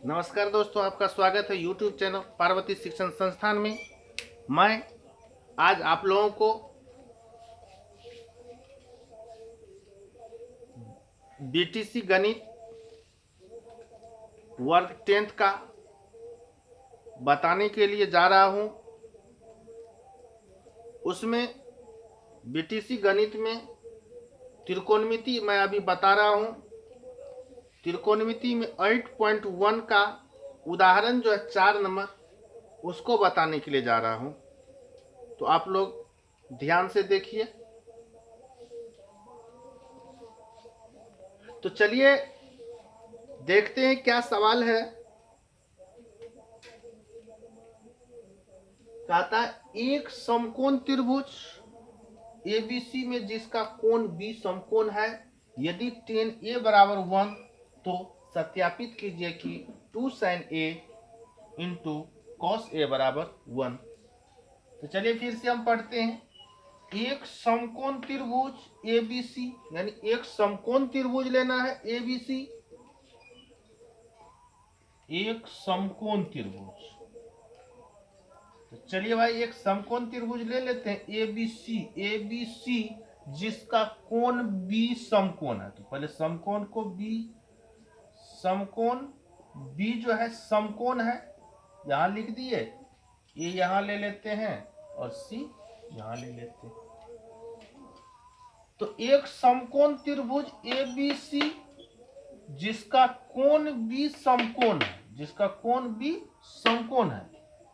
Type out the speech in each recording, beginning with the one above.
नमस्कार दोस्तों, आपका स्वागत है YouTube चैनल पार्वती शिक्षण संस्थान में। मैं आज आप लोगों को बीटीसी गणित वर्ग 10th का बताने के लिए जा रहा हूं। उसमें बीटीसी गणित में त्रिकोणमिति मैं अभी बता रहा हूं। त्रिकोणमिति में 8.1 का उदाहरण जो है 4 नंबर, उसको बताने के लिए जा रहा हूं। तो आप लोग ध्यान से देखिए। तो चलिए देखते हैं क्या सवाल है। कहता है एक समकोण त्रिभुज एबीसी में जिसका कोण बी समकोण है, यदि tan a बराबर 1 तो सत्यापित कीजिए कि 2 sin a into cos a बराबर 1। तो चलिए फिर से हम पढ़ते हैं। एक समकोण त्रिभुज एबीसी, यानी एक समकोण त्रिभुज लेना है एबीसी, एक समकोण त्रिभुज। तो चलिए भाई एक समकोण त्रिभुज ले लेते हैं एबीसी। एबीसी जिसका कोण बी समकोण है। तो पहले समकोण को बी, समकोण बी जो है समकोण है, यहां लिख दिए। ये यहां ले लेते हैं और सी यहां ले लेते हैं। तो एक समकोण त्रिभुज एबीसी जिसका कोण बी समकोण है, जिसका कोण बी समकोण है,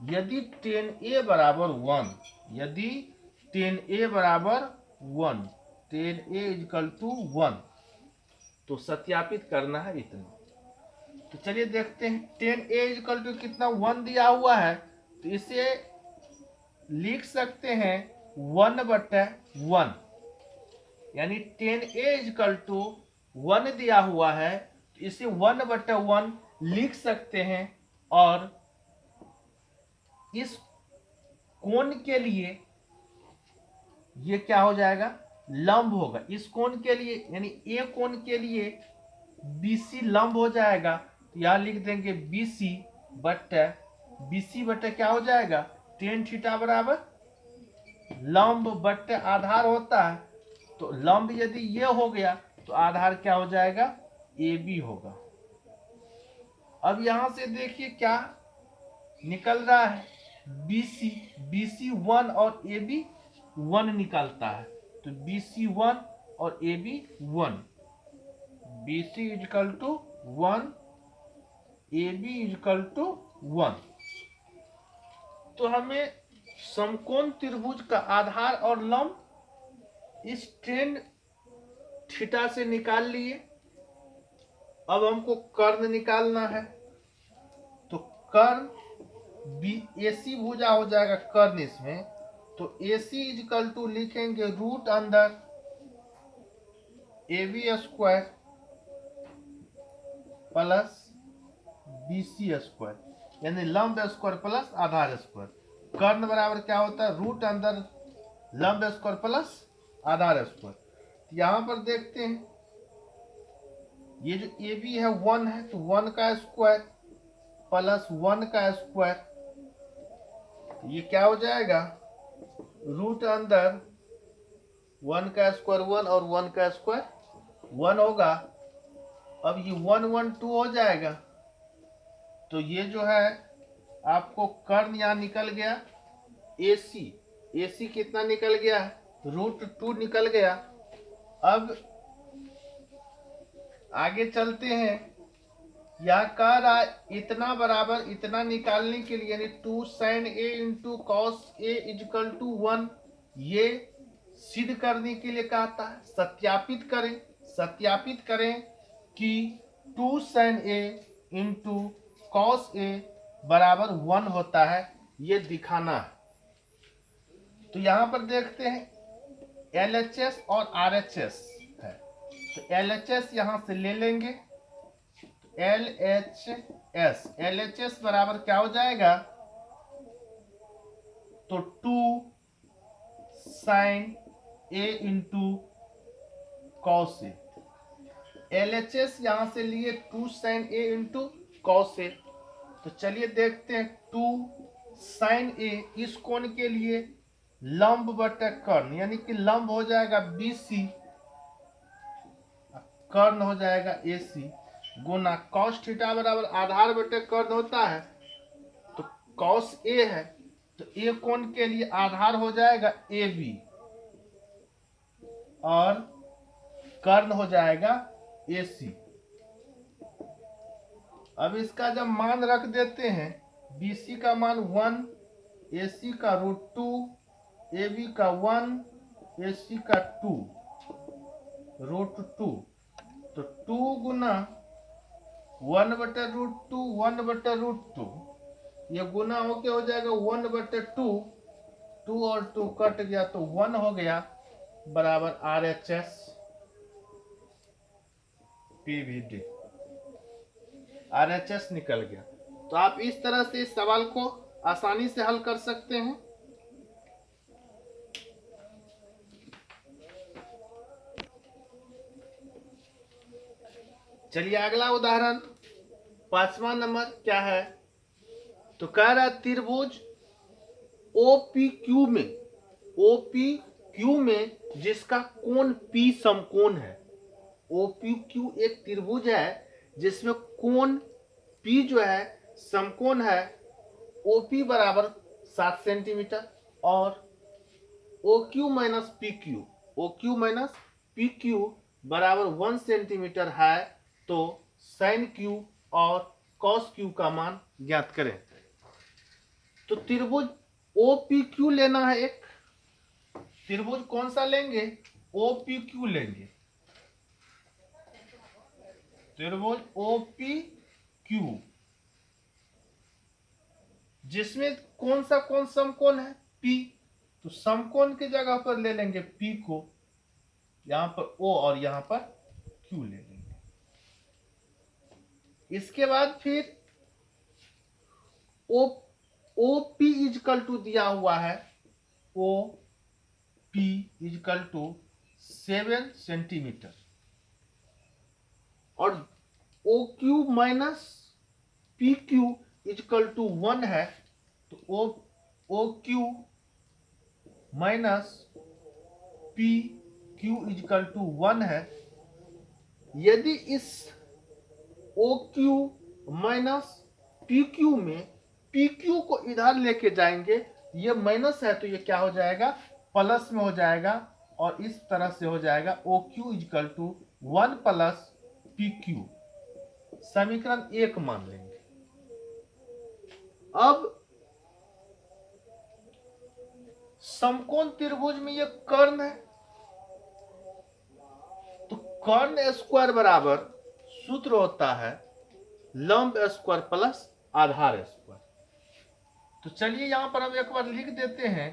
यदि tan a बराबर 1, यदि tan a बराबर 1, tan a इक्वल टू 1, तो सत्यापित करना है इतना। तो चलिए देखते हैं। tan a इक्वल टू कितना 1 दिया हुआ है, तो इसे लिख सकते हैं 1/1, यानी tan a इक्वल टू 1 दिया हुआ है, तो इसे 1/1 लिख सकते हैं। और इस कोण के लिए ये क्या हो जाएगा, लंब होगा। इस कोण के लिए यानी ए कोण के लिए बीसी लंब हो जाएगा। तो यहां लिख देंगे बीसी बट्टे क्या हो जाएगा, tan थीटा बराबर लंब बट्टे आधार होता है। तो लंब यदि ये हो गया तो आधार क्या हो जाएगा, ए बी होगा। अब यहां से देखिए क्या निकल रहा है, बीसी, बीसी 1 और ए बी 1 निकलता है। तो बीसी 1 और A B 1, BC equal to 1, A B equal to 1। तो हमें समकोण त्रिभुज का आधार और लंब इस tan थीटा से निकाल लिए। अब हमको कर्ण निकालना है। तो कर्ण बी एसी भुजा हो जाएगा कर्ण इसमें। तो AC इजकल टू लिखेंगे रूट अंदर A B square plus BC square, यानी लंब स्क्वायर प्लस आधार स्क्वायर। कर्ण बराबर क्या होता है, रूट अंदर लंब स्क्वायर प्लस आधार स्क्वायर। यहां पर देखते हैं ये जो ए बी है 1 है, तो 1 का स्क्वायर प्लस 1 का स्क्वायर, ये क्या हो जाएगा, रूट अंदर 1 का स्क्वायर 1 और 1 का स्क्वायर 1 होगा। अब ये 1 1 2 हो जाएगा। तो ये जो है आपको कर्ण यहां निकल गया। AC, AC कितना निकल गया, √2 निकल गया। अब आगे चलते हैं। यह कह रहा है इतना बराबर इतना निकालने के लिए, यानी 2 sin a into cos a equal to 1, ये सिद्ध करने के लिए कहता है सत्यापित करें। सत्यापित करें कि 2 sin a into cos a बराबर 1 होता है, ये दिखाना है। तो यहां पर देखते हैं LHS और RHS है। तो LHS यहां से ले लेंगे। LHS, LHS बराबर क्या हो जाएगा, तो 2 sin a into cos a। LHS यहां से लिए 2 sin a into cos A. तो चलिए देखते हैं 2 साइन ए इस कोण के लिए लंब बटे कर्ण, यानी कि लंब हो जाएगा BC, कर्ण हो जाएगा AC, गुना कॉस थीटा बराबर आधार बटे कर्ण होता है, तो कॉस ए है, तो ए कोण के लिए आधार हो जाएगा AB और कर्ण हो जाएगा AC। अब इसका जब मान रख देते हैं, BC का मान 1, AC का √2, AB का 1, AC का 2, √2, तो 2 गुना 1/√2, 1/√2, ये गुना होके हो जाएगा 1/2, 2 और 2 कट गया तो 1 हो गया, बराबर RHS PVD, RHS निकल गया। तो आप इस तरह से इस सवाल को आसानी से हल कर सकते हैं। चलिए अगला उदाहरण 5वां नंबर क्या है, तो कह रहा है त्रिभुज OPQ में, OPQ में जिसका कोण P समकोण है। OPQ एक त्रिभुज है जिसमें कोण P जो है समकोण है, OP बराबर 7 सेंटीमीटर और OQ minus PQ, OQ minus PQ बराबर 1 सेंटीमीटर है, तो साइन Q और कॉस Q का मान ज्ञात करें। तो त्रिभुज OPQ लेना है, एक त्रिभुज कौन सा लेंगे, OPQ लेंगे, त्रिभुज OPQ जिसमें कौन सा कोण समकोण है, P, तो समकोण की जगह पर ले लेंगे P को, यहां पर O और यहां पर Q ले लेंगे। इसके बाद फिर OP इजकल टू दिया हुआ है, OP इजकल टू 7 सेंटीमीटर और OQ minus PQ equal to 1 है, तो OQ minus PQ equal to 1 है। यदि इस OQ माइनस PQ में PQ को इधर लेके जाएंगे, ये माइनस है तो ये क्या हो जाएगा, प्लस में हो जाएगा, और इस तरह से हो जाएगा OQ equal to 1 plus PQ, समीकरण 1 मान लेंगे। अब समकोण त्रिभुज में ये कर्ण है, तो कर्ण स्क्वायर बराबर सूत्र होता है लंब स्क्वायर प्लस आधार स्क्वायर। तो चलिए यहां पर हम एक बार लिख देते हैं,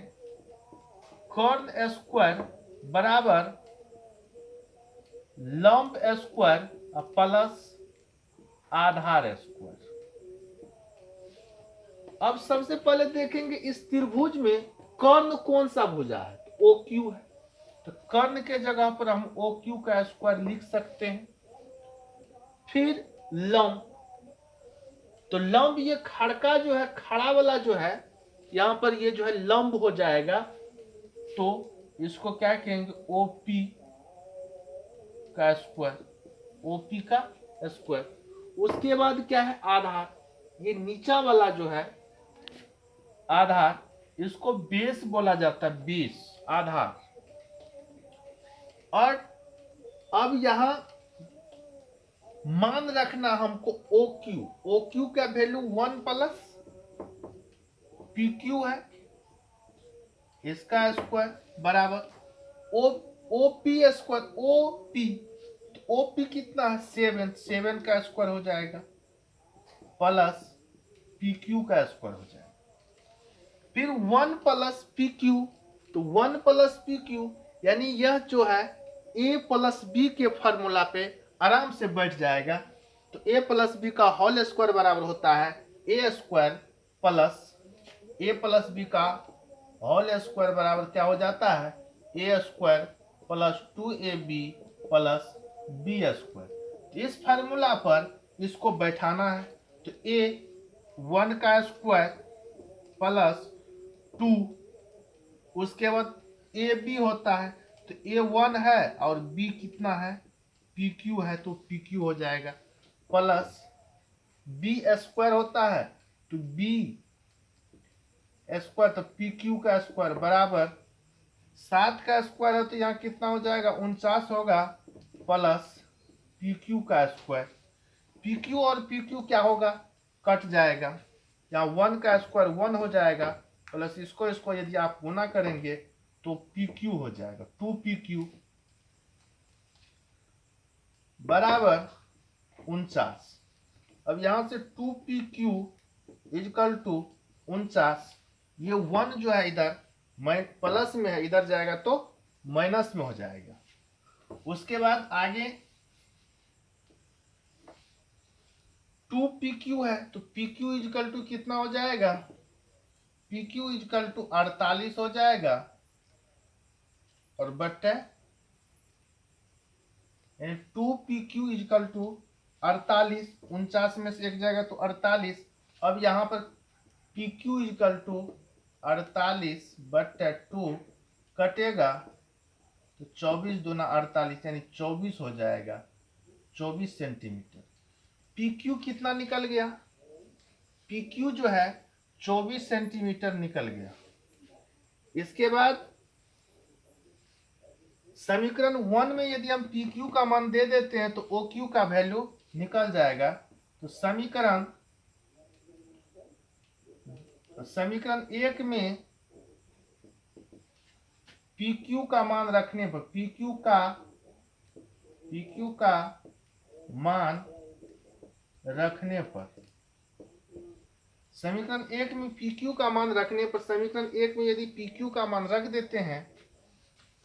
कर्ण स्क्वायर बराबर लंब स्क्वायर प्लस आधार स्क्वायर। अब सबसे पहले देखेंगे इस त्रिभुज में कर्ण कौन सा भुजा है, तो OQ है, तो कर्ण के जगह पर हम OQ का स्क्वायर लिख सकते हैं। फिर लंब, तो लंब ये खड़का जो है, खड़ा वाला जो है, यहां पर ये जो है लंब हो जाएगा, तो इसको क्या कहेंगे, OP का स्क्वायर, OP का स्क्वायर। उसके बाद क्या है, आधार, ये नीचा वाला जो है आधार, इसको बेस बोला जाता है, बेस आधार। और अब यहां मान रखना हमको OQ का वैल्यू 1 प्लस PQ है, इसका स्क्वायर बराबर OP स्क्वायर, OP कितना है 7 का स्क्वायर हो जाएगा, प्लस PQ का स्क्वायर हो जाएगा। फिर 1 प्लस PQ, तो 1 प्लस PQ यानी यह जो है A प्लस B के फॉर्मूला पे आराम से बैठ जाएगा। तो A प्लस B का होल स्क्वायर बराबर होता है A स्क्वायर प्लस B का होल स्क्वायर बराबर क्या हो जाता है, A square plus 2AB plus B square. इस फार्मूला पर इसको बैठाना है, तो ए 1 का स्क्वायर प्लस 2, उसके बाद ए बी होता है, तो ए 1 है और बी कितना है, पी क्यू है, तो पी क्यू हो जाएगा, प्लस बी स्क्वायर होता है तो बी स्क्वायर, तो पी क्यू का स्क्वायर बराबर 7 का स्क्वायर है तो यहाँ कितना हो जाएगा, 49 होगा, प्लस पी क्यू का स्क्वायर। पी क्यू और पी क्यू क्या होगा, कट जाएगा, यहाँ 1 का स्क्वायर 1 हो जाएगा, प्लस इसको यदि आप गुना करेंगे तो पी क्यू हो जाएगा, 2 पी क्यू बराबर 49। अब यहां से 2 पी क्यू इजकल टू 49, ये 1 जो है इधर प्लस में है, इधर जाएगा तो माइनस में हो जाएगा। उसके बाद आगे 2 पी क्यू है, तो पी क्यू इजकल टू कितना हो जाएगा, पी क्यू इजकल टू 48 हो जाएगा, और बट्टे 2 पी क्यू इजकल टू 48, 49 में से एक जाएगा तो 48। अब यहाँ पर पी क्यू इजकल टू 48 बट्टे 2 कटेगा तो 24 दूना 48 यानी 24 हो जाएगा, 24 सेंटीमीटर। पी क्यू कितना निकल गया, पी क्यू जो है 24 सेंटीमीटर निकल गया। इसके बाद समीकरण 1 में यदि हम पी क्यू का मान दे देते हैं तो ओ क्यू का वैल्यू निकल जाएगा। तो समीकरण 1 में पी क्यू का मान रखने पर, पी क्यू का मान रखने पर, समीकरण 1 में पी क्यू का मान रखने पर, समीकरण 1 में यदि पी क्यू का मान रख देते हैं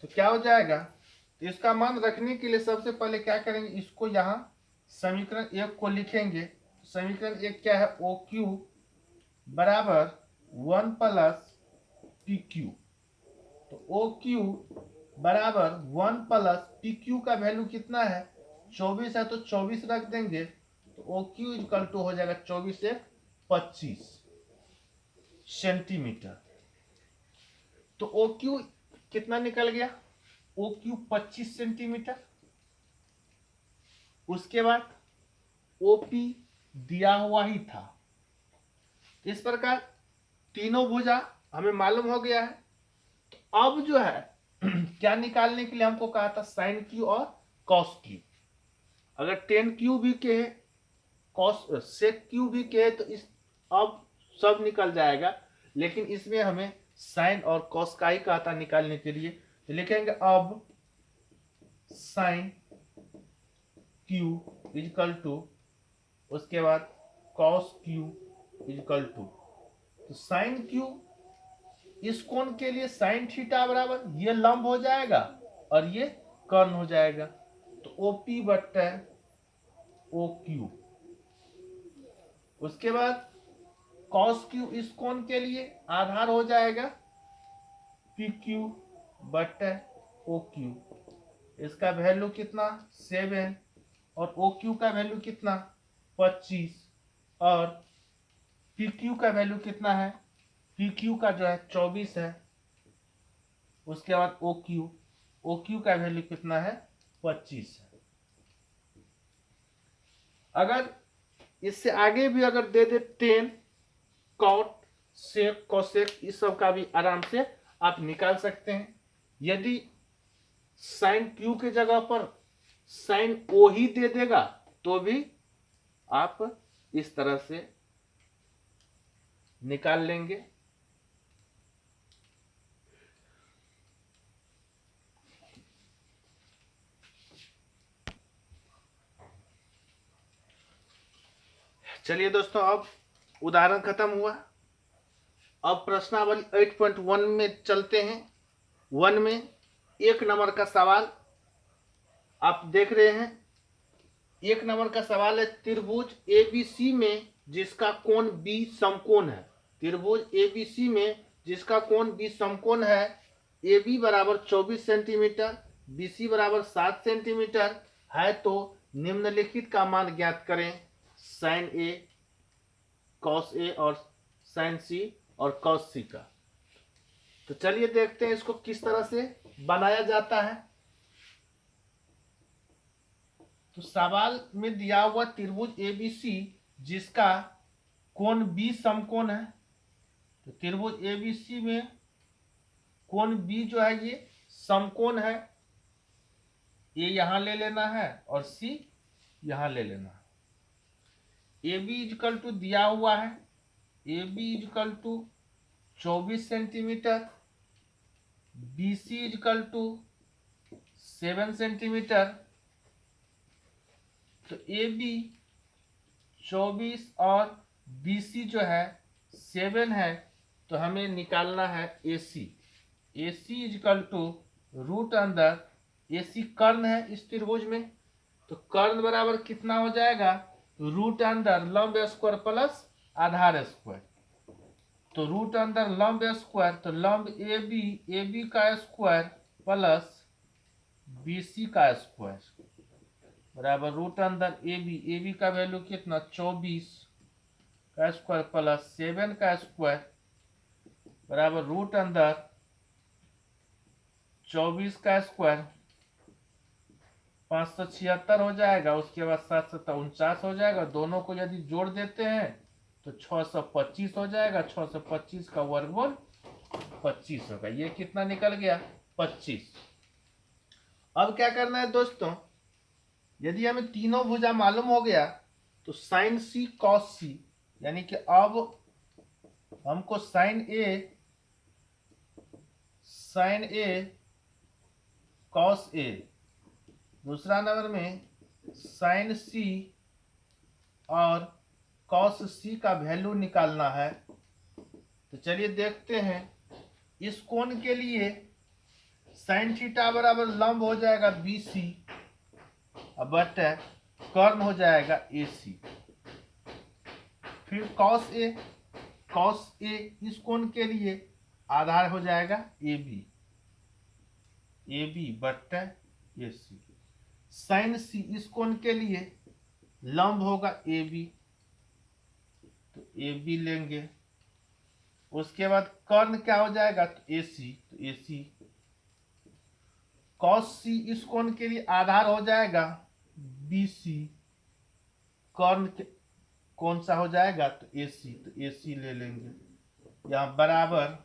तो क्या हो जाएगा, तो इसका मान रखने के लिए सबसे पहले क्या करेंगे, इसको यहाँ समीकरण 1 को लिखेंगे। समीकरण 1 क्या है, ओ क्यू बराबर 1 प्लस पी क्यू, तो ओ क्यू बराबर 1 प्लस पी क्यू का वैल्यू कितना है, 24 है, तो 24 रख देंगे, तो ओ क्यू इक्वल टू हो जाएगा 24 से 25 सेंटीमीटर। तो ओ क्यू कितना निकल गया, ओ क्यू 25 सेंटीमीटर। उसके बाद ओपी दिया हुआ ही था। इस प्रकार तीनों भुजा हमें मालूम हो गया है। तो अब जो है क्या निकालने के लिए हमको कहा था, साइन क्यू और कॉस क्यू। अगर टेन क्यू भी के है, कॉस सेक क्यू भी के है, तो इस अब सब निकल जाएगा, लेकिन इसमें हमें साइन और कॉस का ही कहा था निकालने के लिए। तो लिखेंगे अब साइन क्यू इजकल टू, उसके बाद कॉस क्यू इजकल टू, तो साइन क्यू इस कोण के लिए साइन थीटा बराबर ये लंब हो जाएगा और ये कर्ण हो जाएगा, तो ओपी बट्टा ओ क्यू। उसके बाद कॉस क्यू इस कोण के लिए आधार हो जाएगा पी क्यू बट्टा ओ क्यू, इसका वैल्यू कितना 7 और ओ क्यू का वैल्यू कितना 25 और पी क्यू का वैल्यू कितना है, पी क्यू का जो है 24 है। उसके बाद ओ क्यू का वैल्यू कितना है 25 है। अगर इससे आगे भी अगर दे दे 10 कॉट सेक कोसेक, इस सब का भी आराम से आप निकाल सकते हैं। यदि साइन क्यू के जगह पर साइन ओ ही दे देगा तो भी आप इस तरह से निकाल लेंगे। चलिए दोस्तों, अब उदाहरण खत्म हुआ। अब प्रश्नावली 8.1 में चलते हैं। 1 में 1 नंबर का सवाल आप देख रहे हैं। 1 नंबर का सवाल है, त्रिभुज एबीसी में जिसका कोण बी समकोण है। त्रिभुज एबीसी में जिसका कोण बी समकोण है, ए बी बराबर 24 सेंटीमीटर, बी सी बराबर 7 सेंटीमीटर है, तो निम्नलिखित का मान ज्ञात करें। साइन ए कॉस ए और साइन सी और कॉस सी का। तो चलिए देखते हैं इसको किस तरह से बनाया जाता है। तो सवाल में दिया हुआ त्रिभुज एबीसी जिसका कोण बी समकोण है। तो त्रिभुज एबीसी में कोण बी जो है ये समकोण है। ए यहां ले लेना है और सी यहां ले लेना है। ए बी इजकल टू दिया हुआ है, A B equal to 24 centimetre, B C equal to 7 centimetre. तो ए बी 24 और बी सी जो है 7 है, तो हमें निकालना है ए सी। ए सी इजकल टू रूट अंदर, ए सी कर्ण है इस त्रिभुज में, तो कर्ण बराबर कितना हो जाएगा, रूट अंदर लंब स्क्वायर प्लस आधार स्क्वायर। तो रूट अंदर लंब स्क्वायर, तो लंब ए बी का स्क्वायर प्लस बी सी का स्क्वायर बराबर रूट अंदर ए बी का वैल्यू कितना 24 का स्क्वायर प्लस 7 का स्क्वायर बराबर रूट अंदर 24 का स्क्वायर 576 हो जाएगा। उसके बाद 749 हो जाएगा। दोनों को यदि जोड़ देते हैं तो 625 हो जाएगा। 625 का वर्गमूल 25 होगा। ये कितना निकल गया 25। अब क्या करना है दोस्तों, यदि हमें तीनों भुजा मालूम हो गया तो साइन सी कॉस सी, यानी कि अब हमको साइन ए कॉस ए, दूसरा नंबर में साइन सी और कॉस सी का वैल्यू निकालना है। तो चलिए देखते हैं। इस कोण के लिए साइन थीटा बराबर लंब हो जाएगा बी सी, बट कर्ण हो जाएगा ए सी। फिर कॉस ए इस कोण के लिए आधार हो जाएगा A B but A C. Sine C इस कोण के लिए लंब होगा ए बी, तो ए बी लेंगे। उसके बाद कर्ण क्या हो जाएगा, तो ए सी, तो ए सी। कॉस सी इस कोण के लिए आधार हो जाएगा बी सी, कर्ण कौन सा हो जाएगा, तो ए सी, तो ए सी ले लेंगे यहां बराबर।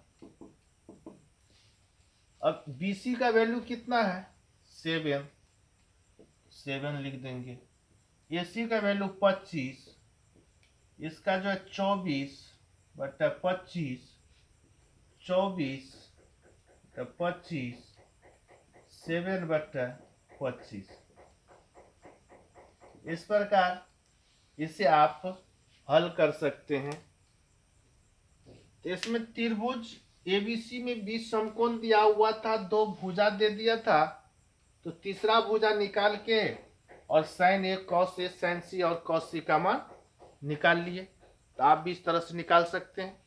अब बी सी का वैल्यू कितना है 7 लिख देंगे। ए सी का वैल्यू 25, इसका जो है 24 बटा 25, 24 बटा 25, 7 बटा 25। इस प्रकार इसे आप हल कर सकते हैं। तो इसमें त्रिभुज एबीसी में 20 समकोण दिया हुआ था, 2 भुजा दे दिया था, तो तीसरा भुजा निकाल के और sign A cos A sign सी और कॉस सी का मान निकाल लिए। तो आप भी इस तरह से निकाल सकते हैं।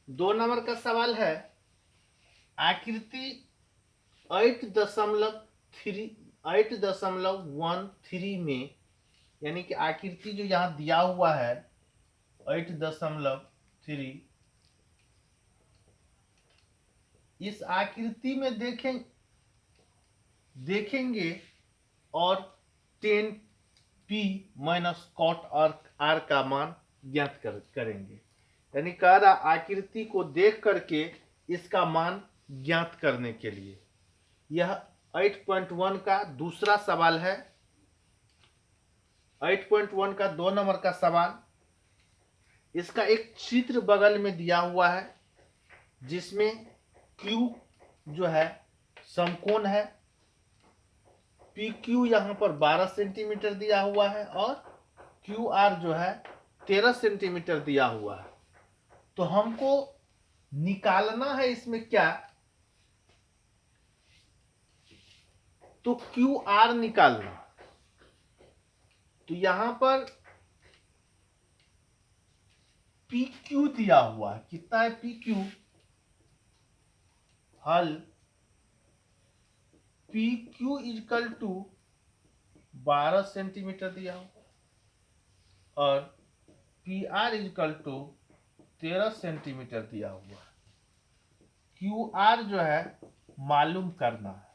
दो नंबर का सवाल है, आकृति 8.13 में, यानी कि आकृति जो यहाँ दिया हुआ है 8.3, इस आकृति में देखेंगे और 10p माइनस कॉट आर का मान ज्ञात करेंगे। यानी कह रहा आकृति को देख करके इसका मान ज्ञात करने के लिए। यह 8.1 का दूसरा सवाल है। 8.1 का 2 नंबर का सवाल, इसका एक चित्र बगल में दिया हुआ है जिसमें Q जो है समकोण है, PQ यहाँ पर 12 सेंटीमीटर दिया हुआ है और QR जो है 13 सेंटीमीटर दिया हुआ है। तो हमको निकालना है इसमें क्या, तो QR निकालना। तो यहां पर PQ दिया हुआ है, कितना है PQ, हल P Q equal to 12 centimetre दिया हुआ और P R equal to 13 centimetre दिया हुआ। क्यू आर जो है मालूम करना है।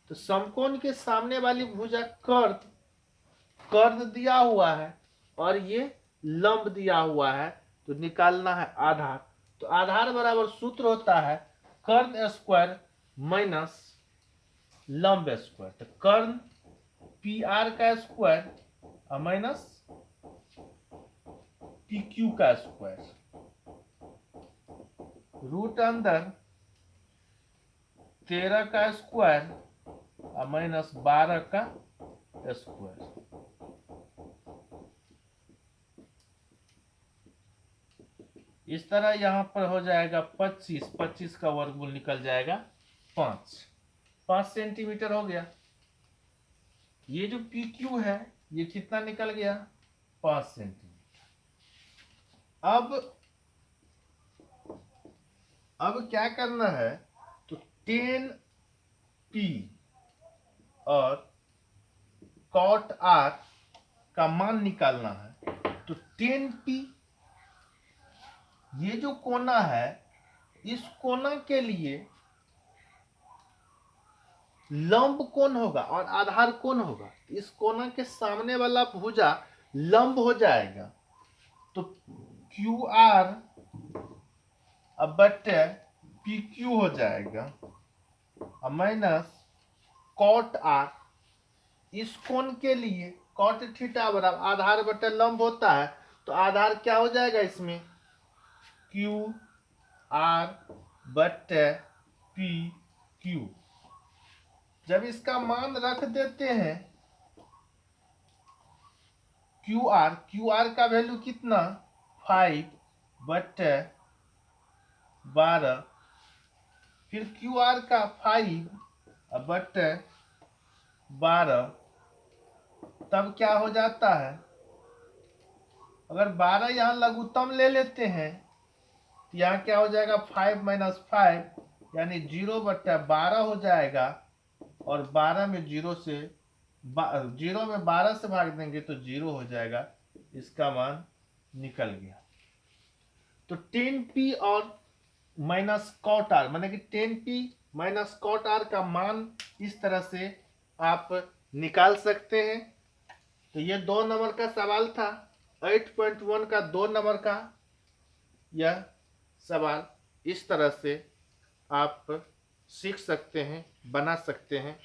तो समकोण के सामने वाली भुजा कर्द कर्द दिया हुआ है और ये लंब दिया हुआ है, तो निकालना है आधार। तो आधार बराबर सूत्र होता है कर्ण स्क्वायर माइनस लंब स्क्वायर। तो कर्ण पी आर का स्क्वायर माइनस पी क्यू का स्क्वायर, रूट अंदर 13 का स्क्वायर माइनस 12 का स्क्वायर। इस तरह यहां पर हो जाएगा 25 का वर्गमूल निकल जाएगा 5 सेंटीमीटर हो गया। ये जो पी क्यू है ये कितना निकल गया 5 सेंटीमीटर। अब क्या करना है, तो 10p और cot r का मान निकालना है। तो 10p ये जो कोना है इस कोना के लिए लंब कोण होगा और आधार कोण होगा। इस कोना के सामने वाला भुजा लंब हो जाएगा, तो क्यू आर बटे पी क्यू हो जाएगा माइनस कॉट आर। इस कोण के लिए कॉट थीटा बराबर आधार बटे लंब होता है, तो आधार क्या हो जाएगा इसमें क्यू आर बटे पी क्यू। जब इसका मान रख देते हैं क्यू आर का वैल्यू कितना 5 बटे 12, फिर क्यू आर का 5 बटे 12, तब क्या हो जाता है, अगर 12 यहाँ लघुत्तम ले लेते हैं तो यहाँ क्या हो जाएगा 5 माइनस 5 यानी 0 बटे 12 हो जाएगा। और 12 में 0 में 12 से भाग देंगे तो 0 हो जाएगा। इसका मान निकल गया। तो 10p और माइनस कॉट आर माने कि 10p माइनस कॉट आर का मान इस तरह से आप निकाल सकते हैं। तो ये 2 नंबर का सवाल था। 8.1 का 2 नंबर का यह सवाल इस तरह से आप सीख सकते हैं, बना सकते हैं।